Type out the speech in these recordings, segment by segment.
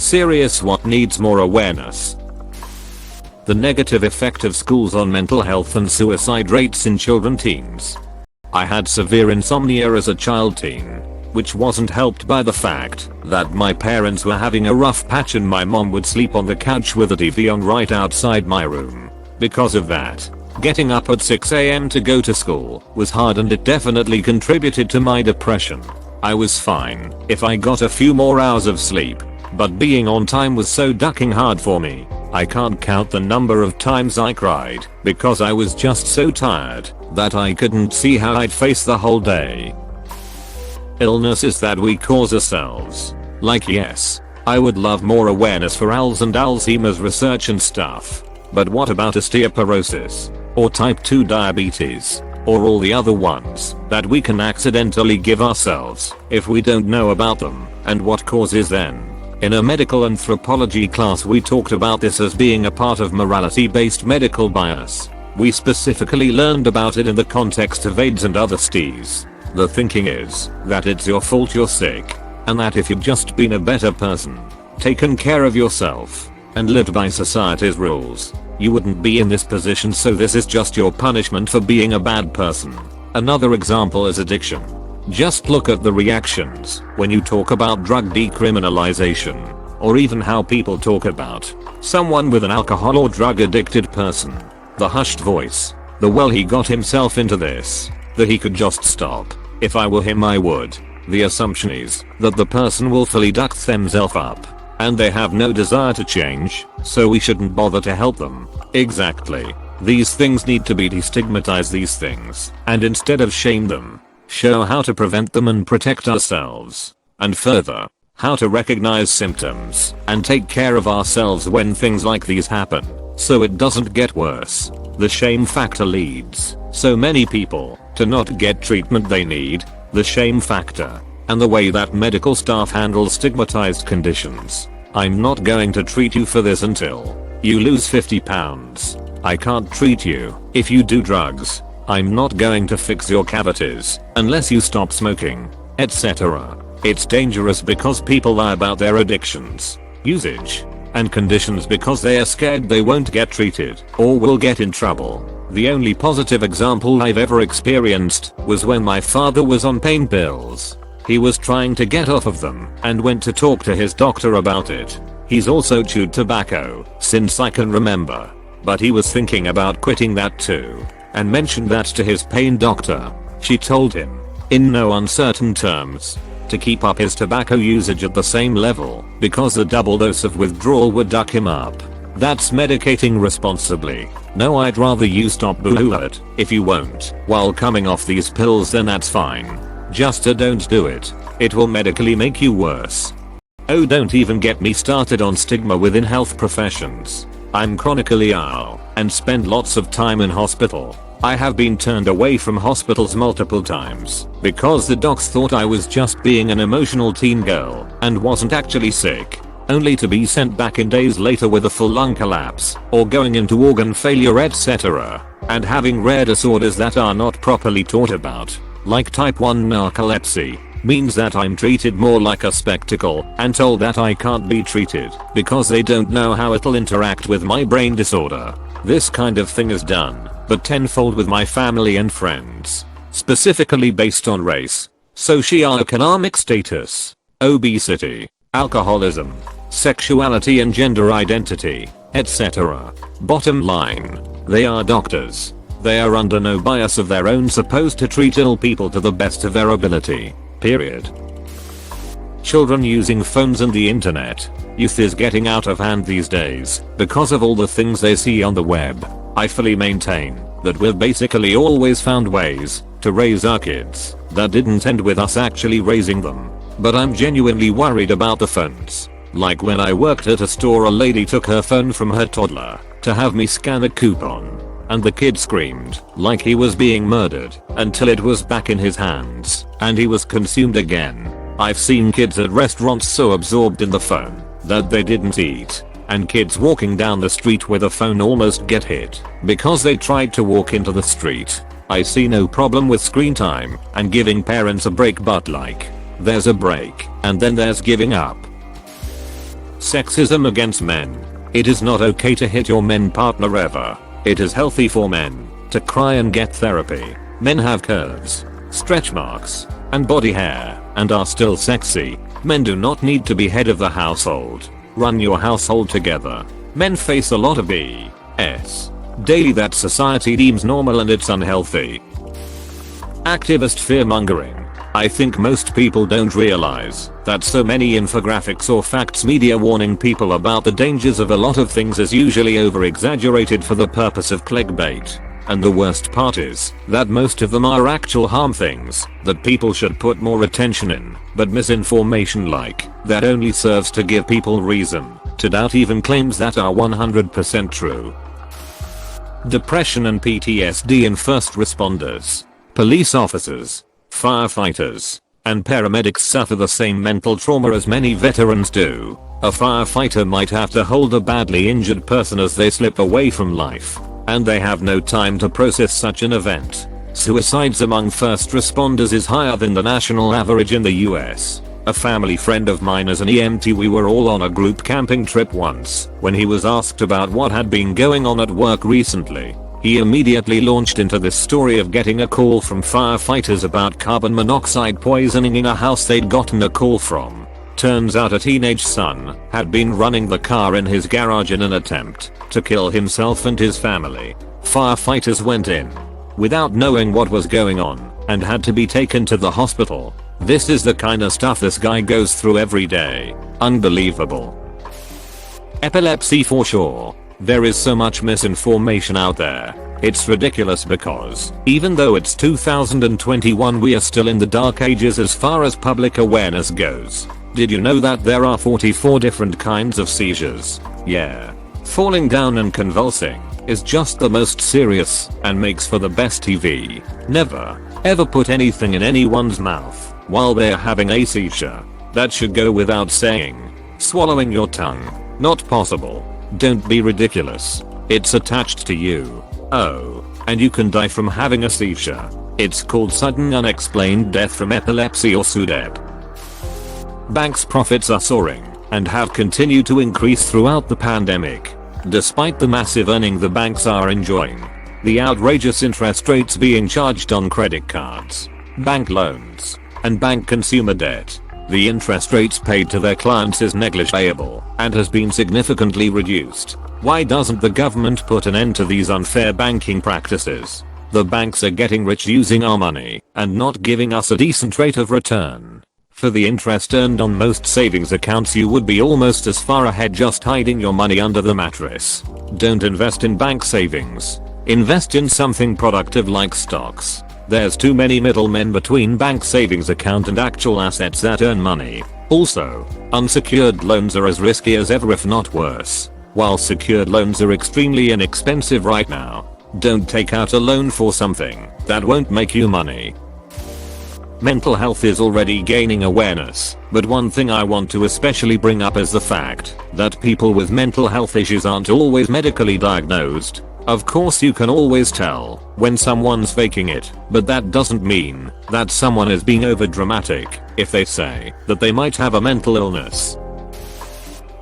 Serious what needs more awareness. The negative effect of schools on mental health and suicide rates in children teens. I had severe insomnia as a child teen, which wasn't helped by the fact that my parents were having a rough patch and my mom would sleep on the couch with the TV on right outside my room. Because of that, getting up at 6 AM to go to school was hard and it definitely contributed to my depression. I was fine if I got a few more hours of sleep, but being on time was so ducking hard for me. I can't count the number of times I cried because I was just so tired that I couldn't see how I'd face the whole day. Illnesses that we cause ourselves. Like yes, I would love more awareness for ALS and Alzheimer's research and stuff. But what about osteoporosis? Or type 2 diabetes? Or all the other ones that we can accidentally give ourselves if we don't know about them, and what causes them? In a medical anthropology class we talked about this as being a part of morality-based medical bias. We specifically learned about it in the context of AIDS and other STIs. The thinking is that it's your fault you're sick, and that if you'd just been a better person, taken care of yourself, and lived by society's rules, you wouldn't be in this position, so this is just your punishment for being a bad person. Another example is addiction. Just look at the reactions when you talk about drug decriminalization, or even how people talk about someone with an alcohol or drug addicted person. The hushed voice, the well he got himself into this, that he could just stop. If I were him I would. The assumption is that the person willfully ducks themselves up, and they have no desire to change, so we shouldn't bother to help them. Exactly. These things need to be destigmatized, these things, and instead of shame them, show how to prevent them and protect ourselves. And further, how to recognize symptoms and take care of ourselves when things like these happen, so it doesn't get worse. The shame factor leads so many people to not get treatment they need. The shame factor, and the way that medical staff handle stigmatized conditions. I'm not going to treat you for this until you lose 50 pounds. I can't treat you if you do drugs. I'm not going to fix your cavities unless you stop smoking, etc. It's dangerous because people lie about their addictions, usage, and conditions because they are scared they won't get treated or will get in trouble. The only positive example I've ever experienced was when my father was on pain pills. He was trying to get off of them and went to talk to his doctor about it. He's also chewed tobacco since I can remember, but he was thinking about quitting that too, and mentioned that to his pain doctor. She told him, in no uncertain terms, to keep up his tobacco usage at the same level because the double dose of withdrawal would duck him up. That's medicating responsibly. No, I'd rather you stop. Boo it. If you won't while coming off these pills, then that's fine. Just don't do it. It will medically make you worse. Oh, don't even get me started on stigma within health professions. I'm chronically ill and spend lots of time in hospital. I have been turned away from hospitals multiple times because the docs thought I was just being an emotional teen girl and wasn't actually sick, only to be sent back in days later with a full lung collapse or going into organ failure, etc. and having rare disorders that are not properly taught about, like type 1 narcolepsy, means that I'm treated more like a spectacle and told that I can't be treated because they don't know how it'll interact with my brain disorder. This kind of thing is done, but tenfold with my family and friends, specifically based on race, socioeconomic status, obesity, alcoholism, sexuality and gender identity, etc. Bottom line, they are doctors. They are under no bias of their own, supposed to treat ill people to the best of their ability. Period. Children using phones and the internet. Youth is getting out of hand these days because of all the things they see on the web. I fully maintain that we've basically always found ways to raise our kids that didn't end with us actually raising them. But I'm genuinely worried about the phones. Like when I worked at a store, a lady took her phone from her toddler to have me scan a coupon, and the kid screamed like he was being murdered until it was back in his hands and he was consumed again. I've seen kids at restaurants so absorbed in the phone that they didn't eat, and kids walking down the street with a phone almost get hit because they tried to walk into the street. I see no problem with screen time and giving parents a break, but like, there's a break and then there's giving up. Sexism against men. It is not okay to hit your men partner ever. It is healthy for men to cry and get therapy. Men have curves, stretch marks, and body hair, and are still sexy. Men do not need to be head of the household. Run your household together. Men face a lot of BS daily that society deems normal, and it's unhealthy. Activist fear-mongering. I think most people don't realize that so many infographics or facts media warning people about the dangers of a lot of things is usually over-exaggerated for the purpose of clickbait. And the worst part is that most of them are actual harm things that people should put more attention in, but misinformation like that only serves to give people reason to doubt even claims that are 100% true. Depression and PTSD in first responders. Police officers, firefighters, and paramedics suffer the same mental trauma as many veterans do. A firefighter might have to hold a badly injured person as they slip away from life, and they have no time to process such an event. Suicides among first responders is higher than the national average in the US. A family friend of mine is an EMT. We were all on a group camping trip once. When he was asked about what had been going on at work recently, he immediately launched into this story of getting a call from firefighters about carbon monoxide poisoning in a house they'd gotten a call from. Turns out a teenage son had been running the car in his garage in an attempt to kill himself and his family. Firefighters went in without knowing what was going on and had to be taken to the hospital. This is the kind of stuff this guy goes through every day. Unbelievable. Epilepsy for sure. There is so much misinformation out there. It's ridiculous because even though it's 2021, we are still in the dark ages as far as public awareness goes. Did you know that there are 44 different kinds of seizures? Yeah. Falling down and convulsing is just the most serious and makes for the best TV. Never, ever put anything in anyone's mouth while they're having a seizure. That should go without saying. Swallowing your tongue. Not possible. Don't be ridiculous. It's attached to you. Oh, and you can die from having a seizure. It's called sudden unexplained death from epilepsy or SUDEP. Banks' profits are soaring and have continued to increase throughout the pandemic. Despite the massive earning the banks are enjoying, the outrageous interest rates being charged on credit cards, bank loans, and bank consumer debt, the interest rates paid to their clients is negligible and has been significantly reduced. Why doesn't the government put an end to these unfair banking practices? The banks are getting rich using our money and not giving us a decent rate of return. For the interest earned on most savings accounts, you would be almost as far ahead just hiding your money under the mattress. Don't invest in bank savings. Invest in something productive like stocks. There's too many middlemen between bank savings account and actual assets that earn money. Also, unsecured loans are as risky as ever, if not worse. While secured loans are extremely inexpensive right now, don't take out a loan for something that won't make you money. Mental health is already gaining awareness, but one thing I want to especially bring up is the fact that people with mental health issues aren't always medically diagnosed. Of course, you can always tell when someone's faking it, but that doesn't mean that someone is being overdramatic if they say that they might have a mental illness.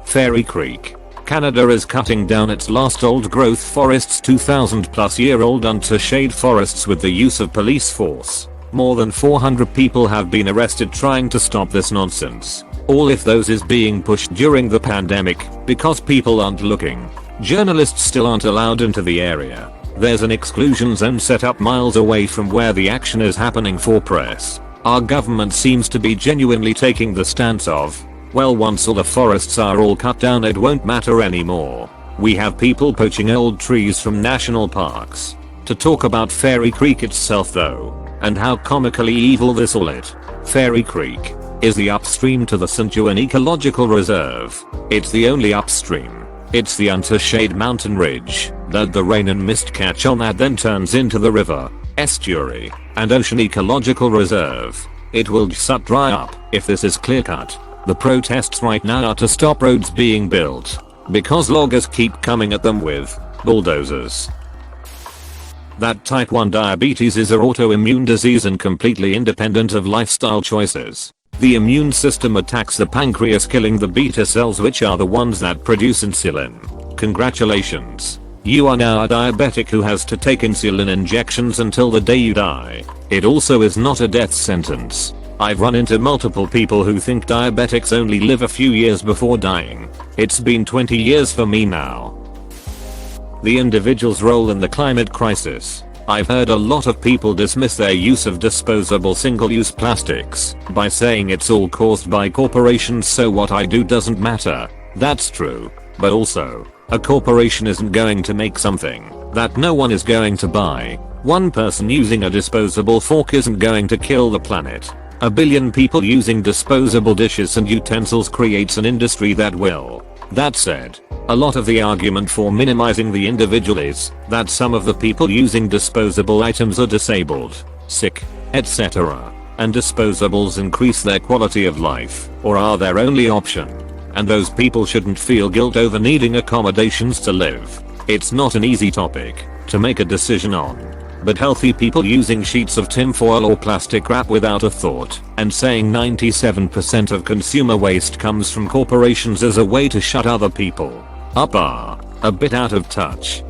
Fairy Creek. Canada is cutting down its last old growth forests, 2,000+ unto shade forests with the use of police force. More than 400 people have been arrested trying to stop this nonsense. All if those is being pushed during the pandemic because people aren't looking. Journalists still aren't allowed into the area. There's an exclusion zone set up miles away from where the action is happening for press. Our government seems to be genuinely taking the stance of, well, once all the forests are all cut down, it won't matter anymore. We have people poaching old trees from national parks. To talk about Fairy Creek itself though, and how comically evil this all is. Fairy Creek is the upstream to the St. John Ecological Reserve. It's the only upstream. It's the Untershade mountain ridge that the rain and mist catch on that then turns into the river, estuary, and ocean ecological reserve. It will just dry up if this is clear cut. The protests right now are to stop roads being built because loggers keep coming at them with bulldozers. That type 1 diabetes is an autoimmune disease and completely independent of lifestyle choices. The immune system attacks the pancreas, killing the beta cells, which are the ones that produce insulin. Congratulations. You are now a diabetic who has to take insulin injections until the day you die. It also is not a death sentence. I've run into multiple people who think diabetics only live a few years before dying. It's been 20 years for me now. The individual's role in the climate crisis. I've heard a lot of people dismiss their use of disposable single-use plastics by saying it's all caused by corporations, so what I do doesn't matter. That's true. But also, a corporation isn't going to make something that no one is going to buy. One person using a disposable fork isn't going to kill the planet. A billion people using disposable dishes and utensils creates an industry that will. That said, a lot of the argument for minimizing the individual is that some of the people using disposable items are disabled, sick, etc. And disposables increase their quality of life, or are their only option. And those people shouldn't feel guilt over needing accommodations to live. It's not an easy topic to make a decision on. But healthy people using sheets of tinfoil or plastic wrap without a thought and saying 97% of consumer waste comes from corporations as a way to shut other people up are a bit out of touch.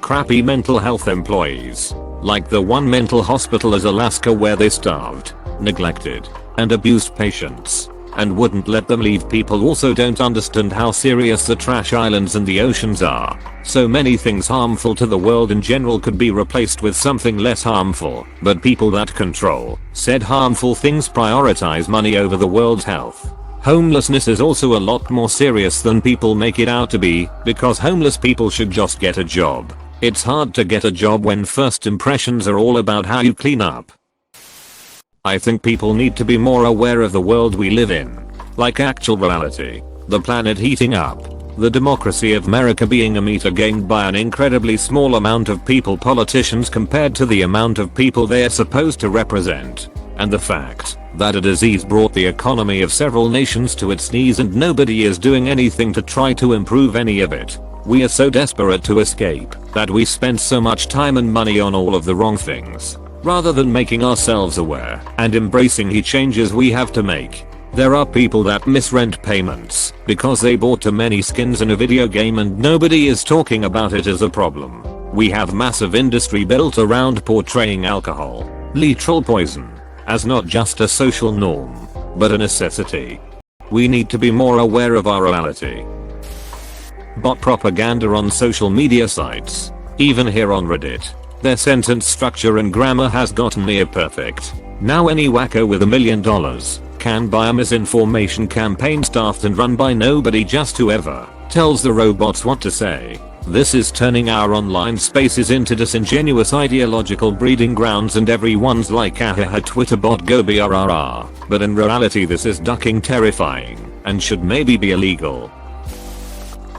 Crappy mental health employees. Like the one mental hospital in Alaska where they starved, neglected, and abused patients and wouldn't let them leave. People also don't understand how serious the trash islands and the oceans are. So many things harmful to the world in general could be replaced with something less harmful, but people that control said harmful things prioritize money over the world's health. Homelessness is also a lot more serious than people make it out to be, because homeless people should just get a job. It's hard to get a job when first impressions are all about how you clean up. I think people need to be more aware of the world we live in. Like actual reality. The planet heating up. The democracy of America being a meter gained by an incredibly small amount of people, politicians, compared to the amount of people they are supposed to represent. And the fact that a disease brought the economy of several nations to its knees and nobody is doing anything to try to improve any of it. We are so desperate to escape that we spend so much time and money on all of the wrong things, rather than making ourselves aware and embracing the changes we have to make. There are people that miss rent payments because they bought too many skins in a video game and nobody is talking about it as a problem. We have massive industry built around portraying alcohol, lethal poison, as not just a social norm, but a necessity. We need to be more aware of our reality. Bot propaganda on social media sites. Even here on Reddit, their sentence structure and grammar has gotten near perfect. Now any wacko with $1 million can buy a misinformation campaign staffed and run by nobody, just whoever tells the robots what to say. This is turning our online spaces into disingenuous ideological breeding grounds, and everyone's like ahaha Twitter bot go brrr. But in reality this is ducking terrifying and should maybe be illegal.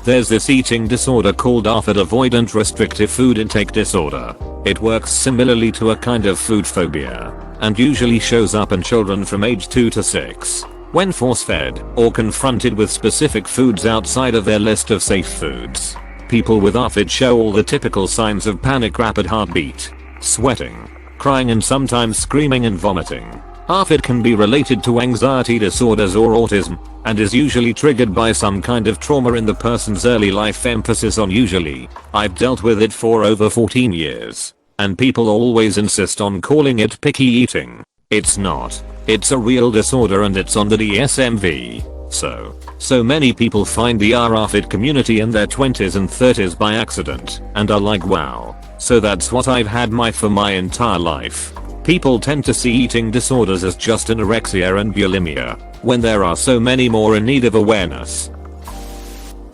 There's this eating disorder called ARFID, avoidant restrictive food intake disorder. It works similarly to a kind of food phobia and usually shows up in children from age 2 to 6 when force-fed or confronted with specific foods outside of their list of safe foods. People with ARFID show all the typical signs of panic: rapid heartbeat, sweating, crying, and sometimes screaming and vomiting. ARFID can be related to anxiety disorders or autism and is usually triggered by some kind of trauma in the person's early life, emphasis on usually. I've dealt with it for over 14 years, and people always insist on calling it picky eating. It's not. It's a real disorder and it's on the DSM-V. So many people find the ARFID community in their 20s and 30s by accident and are like, wow, so that's what I've had for my entire life. People tend to see eating disorders as just anorexia and bulimia, when there are so many more in need of awareness.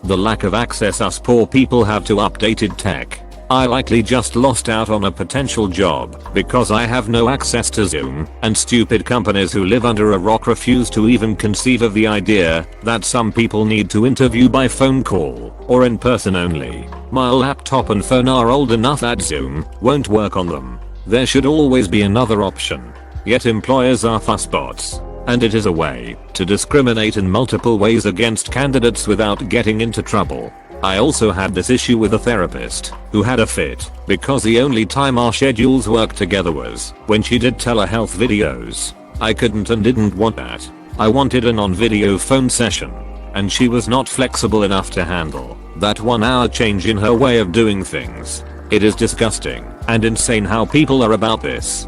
The lack of access us poor people have to updated tech. I likely just lost out on a potential job because I have no access to Zoom, and stupid companies who live under a rock refuse to even conceive of the idea that some people need to interview by phone call or in person only. My laptop and phone are old enough that Zoom won't work on them. There should always be another option. Yet employers are fussbots, and it is a way to discriminate in multiple ways against candidates without getting into trouble. I also had this issue with a therapist who had a fit because the only time our schedules worked together was when she did telehealth videos. I couldn't and didn't want that. I wanted an on-video phone session, and she was not flexible enough to handle that 1 hour change in her way of doing things. It is disgusting and insane how people are about this.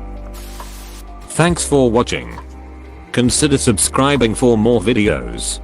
Thanks for watching. Consider subscribing for more videos.